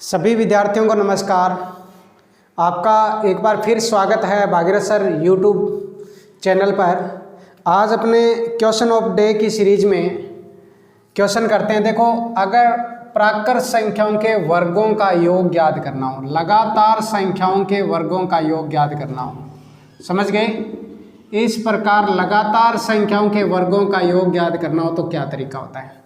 सभी विद्यार्थियों को नमस्कार। आपका एक बार फिर स्वागत है भागीरथ सर यूट्यूब चैनल पर। आज अपने क्वेश्चन ऑफ डे की सीरीज में क्वेश्चन करते हैं। देखो, अगर प्राकृत संख्याओं के वर्गों का योग ज्ञात करना हो, लगातार संख्याओं के वर्गों का योग ज्ञात करना हो, समझ गए? इस प्रकार लगातार संख्याओं के वर्गों का योग ज्ञात करना हो तो क्या तरीका होता है?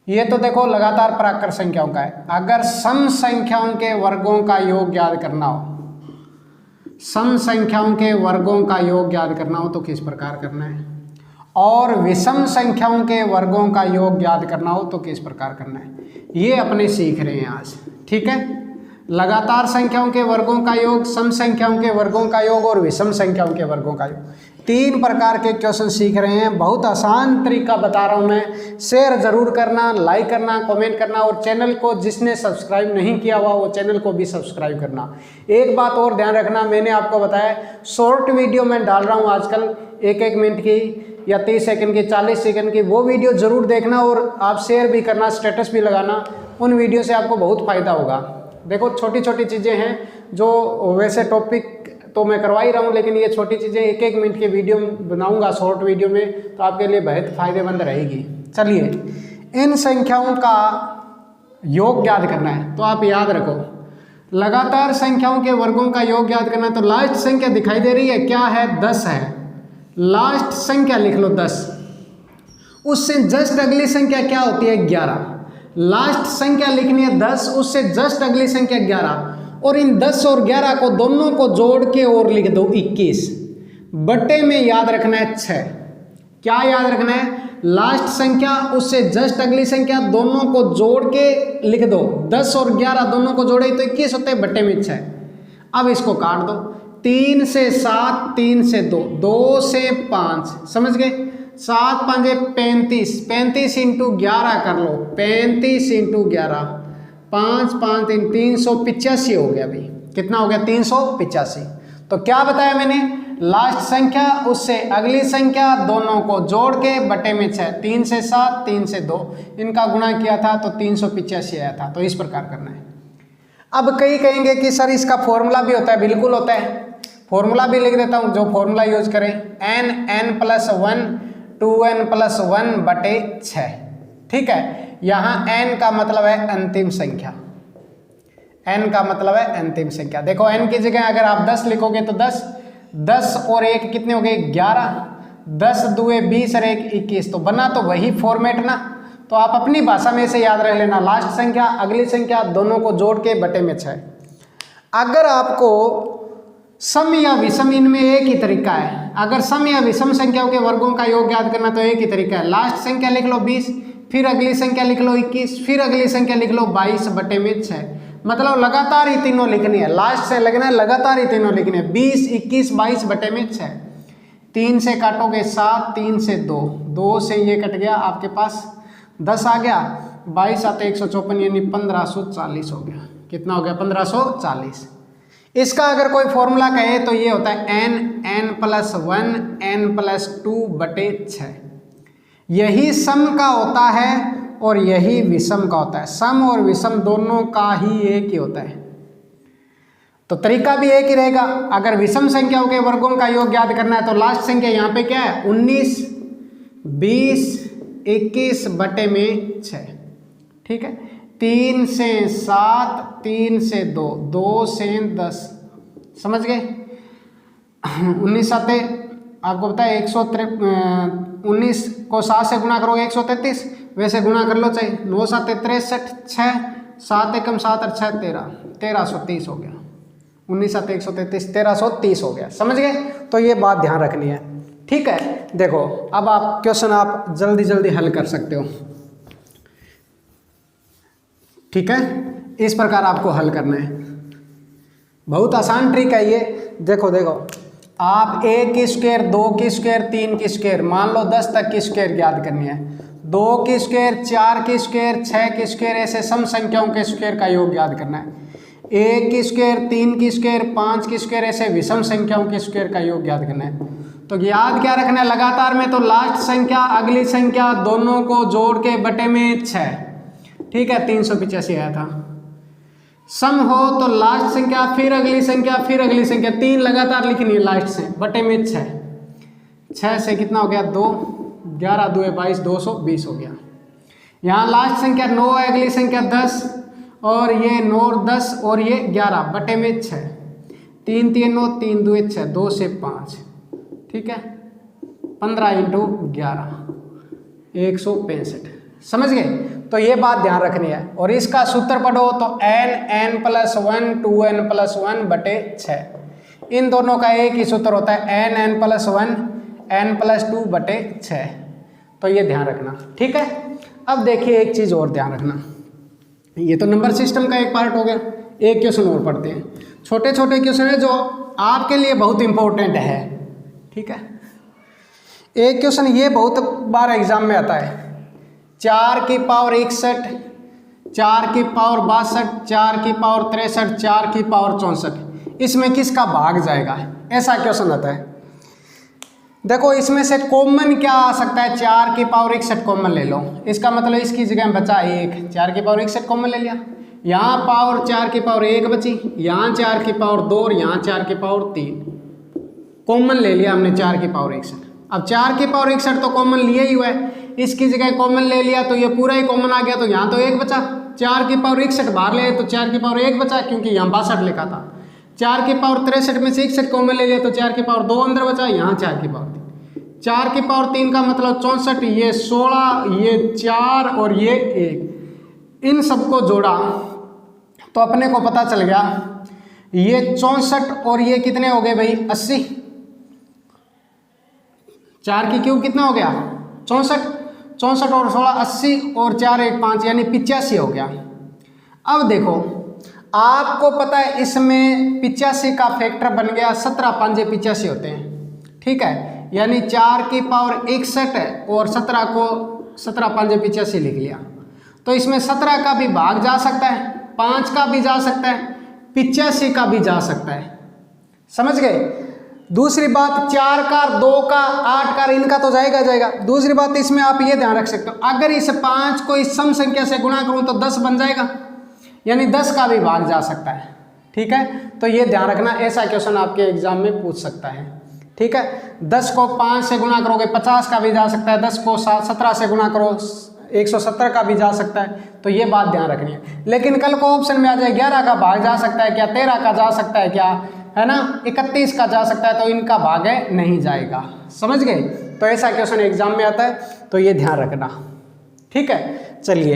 ये तो देखो लगातार प्राकृत संख्याओं का है। अगर सम संख्याओं के वर्गों का योग ज्ञात करना हो, सम संख्याओं के वर्गों का योग ज्ञात करना हो तो किस प्रकार करना है, और विषम संख्याओं के वर्गों का योग ज्ञात करना हो तो किस प्रकार करना है, ये अपने सीख रहे हैं आज। ठीक है, लगातार संख्याओं के वर्गों का योग, सम संख्याओं के वर्गों का योग और विषम संख्याओं के वर्गों का योग, 3 प्रकार के क्वेश्चन सीख रहे हैं। बहुत आसान तरीका बता रहा हूं मैं। शेयर जरूर करना, लाइक करना, कमेंट करना, और चैनल को जिसने सब्सक्राइब नहीं किया हुआ वो चैनल को भी सब्सक्राइब करना। एक बात और ध्यान रखना, मैंने आपको बताया शॉर्ट वीडियो मैं डाल रहा हूं आजकल, 1-1 मिनट की या 30 सेकंड की, 40 सेकंड की, वो वीडियो जरूर देखना और आप शेयर भी करना, स्टेटस भी लगाना। उन वीडियो से आपको बहुत फायदा होगा। देखो, छोटी छोटी चीज़ें हैं जो वैसे टॉपिक तो मैं करवा ही रहा हूँ, लेकिन ये छोटी चीज़ें 1-1 मिनट के वीडियो बनाऊंगा शॉर्ट वीडियो में, तो आपके लिए बहुत फायदेमंद रहेगी। चलिए, इन संख्याओं का योग ज्ञात करना है तो आप याद रखो, लगातार संख्याओं के वर्गों का योग ज्ञात करना है तो लास्ट संख्या दिखाई दे रही है, क्या है? 10 है। लास्ट संख्या लिख लो 10, उससे जस्ट अगली संख्या क्या होती है? 11। लास्ट संख्या लिखनी है 10, उससे जस्ट अगली संख्या 11, और इन 10 और 11 को दोनों को जोड़ के और लिख दो 21। बटे में याद रखना है 6। क्या याद रखना है? लास्ट संख्या उससे जस्ट अगली संख्या दोनों को जोड़ के लिख दो। 10 और 11 दोनों को जोड़े तो 21 होते हैं, बटे में 6। अब इसको काट दो, 3 से 7, 3 से 2, 2 से 5, समझ गए? 7 5 35, 35 इंटू 11 कर लो, 35 इंटू 11, 5 5 3 385 हो गया। अभी कितना हो गया? 385। तो क्या बताया मैंने? लास्ट संख्या उससे अगली संख्या दोनों को जोड़ के बटे में 6, 3 से 7, 3 से 2, इनका गुणा किया था तो 385 आया था। तो इस प्रकार करना है। अब कई कहेंगे कि सर इसका फॉर्मूला भी होता है। बिल्कुल होता है, फॉर्मूला भी लिख देता हूँ। जो फॉर्मूला यूज करें, n+1 2n+1 बटे 6। ठीक है, यहाँ n का मतलब है अंतिम संख्या, n का मतलब है अंतिम संख्या। देखो, n की जगह अगर आप 10 लिखोगे तो 10, 10 और 1 कितने हो गए? 11, 10 दूए 20 और 1 21। तो बना तो वही फॉर्मेट ना। तो आप अपनी भाषा में से याद रख लेना, लास्ट संख्या अगली संख्या दोनों को जोड़ के बटे में 6। अगर आपको सम या विषम, इनमें एक ही तरीका है। अगर सम या विषम संख्याओं के वर्गों का योग ज्ञात करना तो एक ही तरीका है। लास्ट संख्या लिख लो 20, फिर अगली संख्या लिख लो 21, फिर अगली संख्या लिख लो 22 बटे में 6। मतलब लगातार ही तीनों लिखनी है, लास्ट से लगना है, लगातार ही तीनों लिखनी है। 20 21 22 बटे में 6। 3 से काटोगे 7, 3 से 2, 2 से ये कट गया, आपके पास 10 आ गया। 22 7 154 यानी 1540 हो गया। कितना हो गया? 1540। इसका अगर कोई फॉर्मूला कहे तो ये होता है n+1 n+2 बटे 6। यही सम का होता है और यही विषम का होता है। सम और विषम दोनों का ही एक ही होता है, तो तरीका भी एक ही रहेगा। अगर विषम संख्याओं के वर्गों का योग ज्ञात करना है तो लास्ट संख्या यहाँ पे क्या है? 19 20 21 बटे में 6। ठीक है, 3 से 7, 3 से 2, 2 से 10, समझ गए? 19 7 आपको पता है 19 को 7 से गुणा करोगे 133, वैसे गुणा कर लो चाहे। 9 7 63, 6 7 1 7 और 6 13, 1330 हो गया। 19 7 133, 1330 हो गया। समझ गए? तो ये बात ध्यान रखनी है। ठीक है, देखो अब आप क्वेश्चन आप जल्दी जल्दी हल कर सकते हो। ठीक है, इस प्रकार आपको हल करना है। बहुत आसान ट्रिक है ये। देखो देखो, आप 1 की स्क्वायर, 2 की स्क्वायर, 3 की स्क्वायर, मान लो 10 तक की स्क्वायर ज्ञात करनी है। 2 की स्क्वायर, 4 की स्क्वायर, 6 की स्क्वायर, ऐसे सम संख्याओं के स्क्वायर का योग ज्ञात करना है। 1 की स्क्वायर, 3 की स्क्वायर, 5 की स्क्वायर, ऐसे विषम संख्याओं के स्क्वायर का योग ज्ञात करना है। तो याद क्या रखना है? लगातार में तो लास्ट संख्या अगली संख्या दोनों को जोड़ के बटे में 6। ठीक है, 385 आया था। सम हो तो लास्ट संख्या फिर अगली संख्या फिर अगली संख्या, 3 लगातार लिखनी है लास्ट से, बटे में 6, 6 से कितना हो गया 2, 11 2 22, 220 हो गया। यहाँ लास्ट संख्या 9 है, अगली संख्या 10 और ये 9 और 10 और ये 11 बटे में 6, 3 3 9 3 2 6, 2 से 5, ठीक है, 15 × 11 165। समझ गए? तो ये बात ध्यान रखनी है। और इसका सूत्र पढ़ो तो n n+1 2n+1 बटे 6। इन दोनों का एक ही सूत्र होता है n+1 n+2 बटे 6। तो ये ध्यान रखना, ठीक है। अब देखिए एक चीज़ और ध्यान रखना, ये तो नंबर सिस्टम का एक पार्ट हो गया। एक क्वेश्चन और पढ़ते हैं, छोटे छोटे क्वेश्चन है जो आपके लिए बहुत इंपॉर्टेंट है, ठीक है। एक क्वेश्चन ये बहुत बार एग्जाम में आता है, 4 की पावर 61, 4 की पावर 62, 4 की पावर 63, 4 की पावर 64, इसमें किसका भाग जाएगा, ऐसा क्वेश्चन आता है। देखो इसमें से कॉमन क्या आ सकता है, 4 की पावर 61 कॉमन ले लो, इसका मतलब इसकी जगह बचा 1, 4 की पावर 61 कॉमन ले लिया, यहाँ पावर 4 की पावर 1 बची, यहाँ 4 की पावर 2 और यहाँ 4 की पावर 3 कॉमन ले लिया हमने 4 की पावर 61। अब 4 की पावर 61 तो कॉमन लिया ही हुआ है, इसकी जगह कॉमन ले लिया तो ये पूरा ही कॉमन आ गया, तो यहाँ तो 1 बचा। 4 की पावर 61 बाहर ले तो 4 की पावर 1 बचा, क्योंकि यहाँ 62 लिखा था। 4 की पावर 63 में से 61 कॉमन ले लिया तो 4 की पावर 2 अंदर बचा, यहाँ 4 की पावर 3, 4 की पावर 3 का मतलब 64, ये 16, ये 4 और ये 1, इन सबको जोड़ा तो अपने को पता चल गया ये 64 और ये कितने हो गए भाई 80, 4 की क्यूब कितना हो गया 64, 64 और 16 80 और 4 1 5 यानी 85 हो गया। अब देखो आपको पता है इसमें 85 का फैक्टर बन गया 17 5 85 होते हैं, ठीक है, यानी 4 की पावर 61 है और 17 को 17 5 85 लिख लिया, तो इसमें 17 का भी भाग जा सकता है, 5 का भी जा सकता है, 85 का भी जा सकता है। समझ गए? दूसरी बात 4 का 2 का 8 का इनका तो जाएगा जाएगा। दूसरी बात इसमें आप ये ध्यान रख सकते हो, अगर इस 5 को इस सम संख्या से गुणा करूं तो 10 बन जाएगा, यानी 10 का भी भाग जा सकता है, ठीक है। तो ये ध्यान रखना, ऐसा क्वेश्चन आपके एग्जाम में पूछ सकता है, ठीक है। 10 को 5 से गुणा करोगे 50 का भी जा सकता है, 10 को 17 से गुणा करो 170 का भी जा सकता है, तो ये बात ध्यान रखनी है। लेकिन कल को ऑप्शन में आ जाए 11 का भाग जा सकता है क्या, 13 का जा सकता है क्या, है ना, 31 का जा सकता है, तो इनका भाग है नहीं जाएगा। समझ गए? तो ऐसा क्वेश्चन एग्जाम में आता है, तो ये ध्यान रखना, ठीक है। चलिए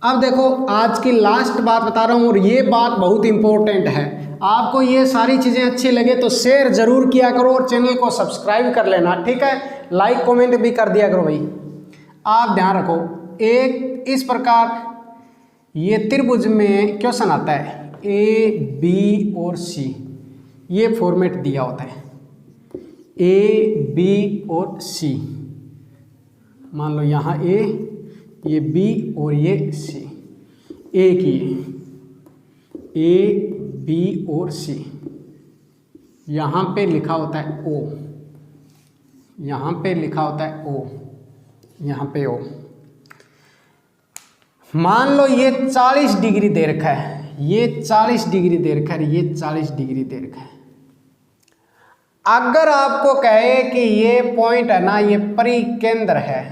अब देखो आज की लास्ट बात बता रहा हूँ, और ये बात बहुत इंपॉर्टेंट है। आपको ये सारी चीज़ें अच्छी लगे तो शेयर जरूर किया करो और चैनल को सब्सक्राइब कर लेना, ठीक है। लाइक कमेंट भी कर दिया करो भाई। आप ध्यान रखो, एक इस प्रकार ये त्रिभुज में क्वेश्चन आता है ए बी और सी, ये फॉर्मेट दिया होता है ए बी और सी। मान लो यहाँ ए, ये बी और ये सी, एक ही ए बी और सी, यहाँ पे लिखा होता है ओ, यहाँ पे लिखा होता है ओ, यहाँ पे ओ। मान लो ये 40 डिग्री दे रखा है, ये 40 डिग्री दे रखा है, ये 40 डिग्री दे रखा है। अगर आपको कहे कि ये पॉइंट है ना, ये परिकेंद्र है,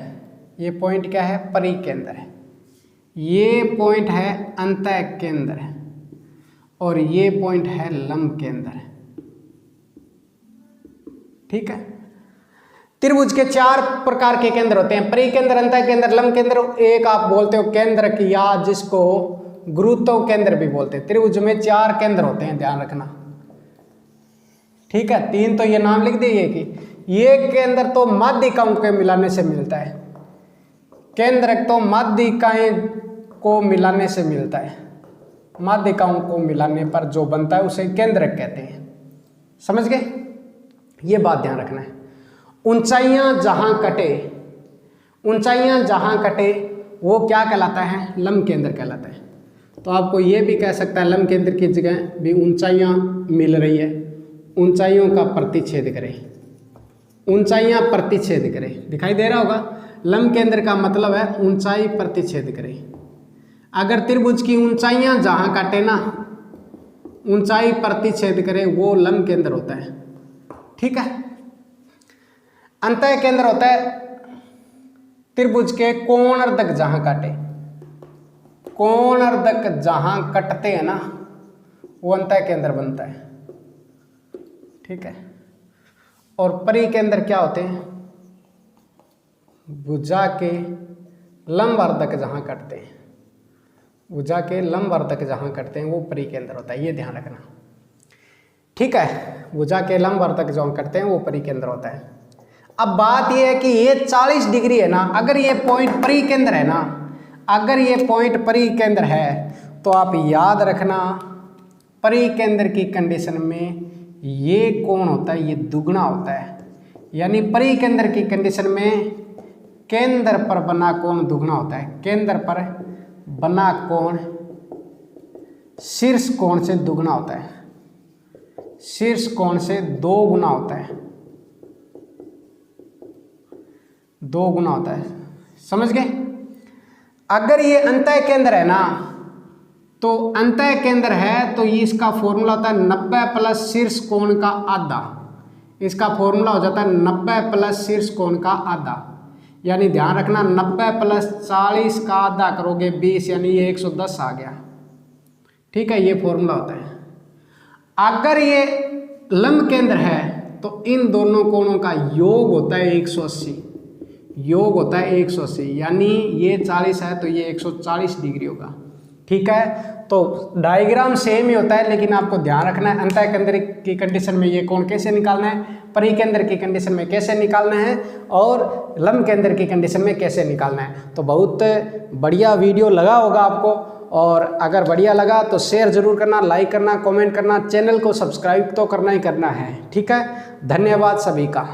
ये पॉइंट क्या है, परिकेंद्र है, ये पॉइंट है अंतः केंद्र है, और ये पॉइंट है लंब केंद्र है, ठीक है। त्रिभुज के 4 प्रकार के केंद्र होते हैं, परिकेंद्र, अंतः केंद्र, लंब केंद्र। एक आप बोलते हो केंद्र की, या जिसको गुरुत्व केंद्र भी बोलते हैं। त्रिभुज में 4 केंद्र होते हैं, ध्यान रखना, ठीक है। 3 तो ये नाम लिख दिए कि ये केंद्र तो माध्यिकाओं के मिलाने से मिलता है, केंद्र तो माध्यिकाएं को मिलाने से मिलता है, माध्यिकाओं को मिलाने पर जो बनता है उसे केंद्र कहते हैं। समझ गए? ये बात ध्यान रखना है। ऊंचाइयां जहां कटे, ऊंचाइयां जहां कटे वो क्या कहलाता है, लंब केंद्र कहलाता है। तो आपको ये भी कह सकता है लंब केंद्र की जगह भी ऊंचाइयां मिल रही है, ऊंचाइयों का प्रतिच्छेद करें, ऊंचाइयां प्रतिच्छेद करें, दिखाई दे रहा होगा। लंब केंद्र का मतलब है ऊंचाई प्रतिच्छेद करें। अगर त्रिभुज की ऊंचाइयां जहां काटे ना, ऊंचाई प्रतिच्छेद करे, वो लंब केंद्र होता है। ठीक है। अंतः केंद्र होता है त्रिभुज के कोणार्धक जहां काटे, कोणार्धक जहां कटते हैं ना, वो अंतः केंद्र बनता है। ठीक है। और परिकेंद्र क्या होते हैं? भुजा के लंबार्धक जहां कटते हैं, भुजा के लंबार्धक जहां कटते हैं वो परिकेंद्र होता है, ये ध्यान रखना। ठीक है। भुजा के लंबार्धक जहां कटते हैं वो परिकेंद्र होता है। अब बात ये है कि ये 40 डिग्री है ना, अगर ये पॉइंट परिकेंद्र है ना, अगर ये पॉइंट परिकेंद्र है तो आप याद रखना परिकेंद्र की कंडीशन में ये कोण होता है, ये दुगना होता है। यानी परिकेंद्र की कंडीशन में केंद्र पर बना कोण दुगना होता है। केंद्र पर बना कोण शीर्ष कोण से दुगना होता है, शीर्ष कोण से 2 गुना होता है, 2 गुना होता है। समझ गए? अगर ये अंतः केंद्र है ना, तो अंतः केंद्र है तो ये इसका फॉर्मूला होता है 90 प्लस शीर्ष कोण का आधा। इसका फॉर्मूला हो जाता है 90 प्लस शीर्ष कोण का आधा। यानी ध्यान रखना 90 प्लस 40 का आधा करोगे 20, यानी ये 110 आ गया। ठीक है, ये फॉर्मूला होता है। अगर ये लंब केंद्र है तो इन दोनों कोणों का योग होता है 180, योग होता है 180, यानी ये 40 है तो ये 140 डिग्री होगा। ठीक है। तो डायग्राम सेम ही होता है, लेकिन आपको ध्यान रखना है अंतः केंद्र की कंडीशन में ये कोण कैसे निकालना है, परिकेंद्र की कंडीशन में कैसे निकालना है, और लंब केंद्र की कंडीशन में कैसे निकालना है। तो बहुत बढ़िया वीडियो लगा होगा आपको, और अगर बढ़िया लगा तो शेयर जरूर करना, लाइक करना, कमेंट करना, चैनल को सब्सक्राइब तो करना ही करना है। ठीक है। धन्यवाद सभी का।